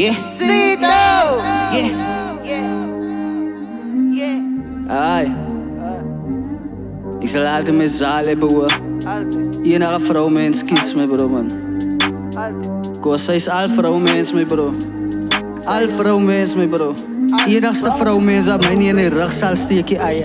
Yeah. Zito! Yeah. Ay. Ik zal altijd met zaal hebben, hoor. Hier naar een vrouw, mens, kies me, bro, man. Kosa is al vrouw, mens, me, bro. Al vrouw, mens, me, bro. Iedagste vrouw, mens, dat mij niet in de rug zal steken, ay.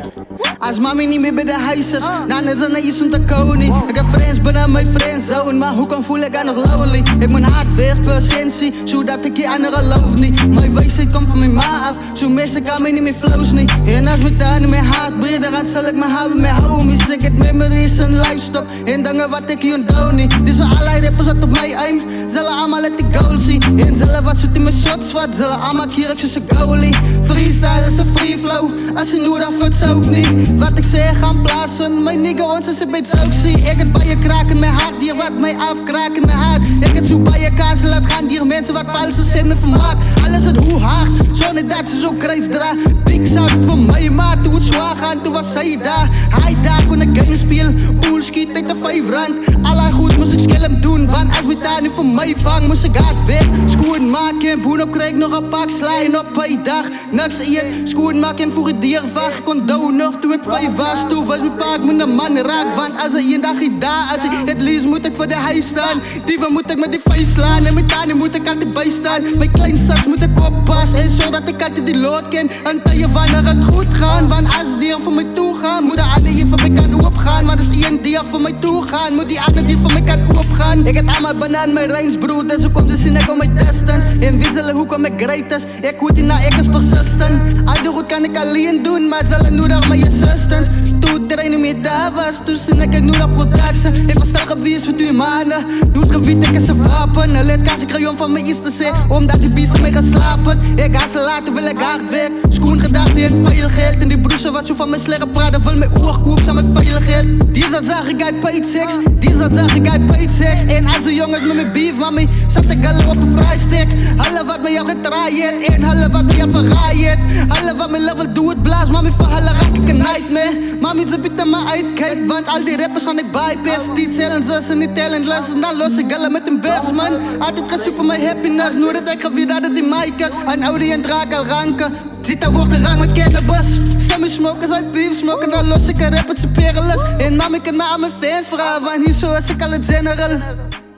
Als mami niet meer bij de huis is, dan is er niets om te koning. Ik heb friends binnen mijn friendzone, maar hoe kan voel ik aan nog lonely? Ik mijn hart werkt voor sensie, zodat ik je andere geloof niet. Mijn wijsheid komt van mijn ma af, zo mis ik aan mij niet meer flows niet. En als mijn tuin in mijn hart breed, dan zal ik me hebben met homies. Ik heb memories en livestock, en dingen wat ik je onthoud niet. Dus allerlei rappers dat op mij aim, zullen allemaal let ik goal zien. En zullen wat zoet in mijn shots, wat zullen allemaal kierig zoals een goalie. Freestyle is een free flow, als je nodig vindt, zou ik niet. Wat ik zeg gaan plaatsen, mijn nigga ons is een beetje ook zie. Ik het bij je kraken met hart, die wat mij afkraken met haat. Ik het zo bij je kaarsen laat gaan, die mensen wat valse zin met vermaak. Alles het hoe hard, zonder dat ze zo kruis dra. Dik zout voor mij, maar toen het zwaar gaan, toen was hij daar. Hij daar kon ik game speel, pool schiet uit de 5 rand. Alla goed moest ik skill hem doen, want als me daar niet voor mij vang, moest ik hard weg. Schoen maken, boen op krijg nog een pak slaan op bij dag. Niks eet, schoen maken voor het dier wacht. Kon down nog toen ik 5 was, toen was mijn paard moet een man raak. Want als hij een dag niet daar, als ik het lees moet ik voor de huis staan. Dieven moet ik met die face slaan en mijn tanden moet ik altijd bijstaan. Mijn klein sas moet ik oppassen en zodat ik altijd die lood ken. En tell je wanneer het goed gaan, want als die voor mij toe gaan, moet de ander hier voor mij kan opgaan. Maar als één die voor mij toe gaan, moet die ander die voor mij kan opgaan. Ik heb allemaal banaan mijn rijns broed, en zo komt de zin ik om mijn testens. En winselen hoe kom ik greatest, ik hoed die na ik is persistent. Al die goed kan ik alleen doen, maar zullen nodig mijn assistance. Toen trainen met daar was, toen zin ik nodig production. Ik was stel geweest voor 2 maanden, nu het gebied ik is een wapen. En let kaas ik rayon van mijn iets te zeggen, omdat die biesen mee gaan slapen. Ik ga ze laten, wil ik hard werk. Schoen gedachten en veel geld. En die broesen wat zo van mijn slechte praten, vul mijn oorkoeps aan mijn veel geld. Die is dat zag ik uit paid sex, die is dat zag ik uit paid sex. En als de jongens met mijn beef, mami, zat ik al op een prijstek. Alle wat me jou gedraaid, en alle wat me jou verraaid. Alle wat mijn level doe het blaas, mami, voor alle raak ik een nightmare. Mami, ze biedt aan me uitkijk, want al die rappers gaan ik bypass. Die tellen ze niet talentless, en dan los ik alle met een bags, man. Altijd gezoek voor mijn happiness, nu dat ik weer dat het in mij is. Een Audi en draak al ranken, zit daar wordt rang met cannabis. Sammy smokers uit beef smoken, dan los ik een rap het superless. En mami kan me aan mijn fans vragen, want hier zo is ik al het general.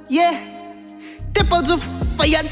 Yeah, tip out zo vijand.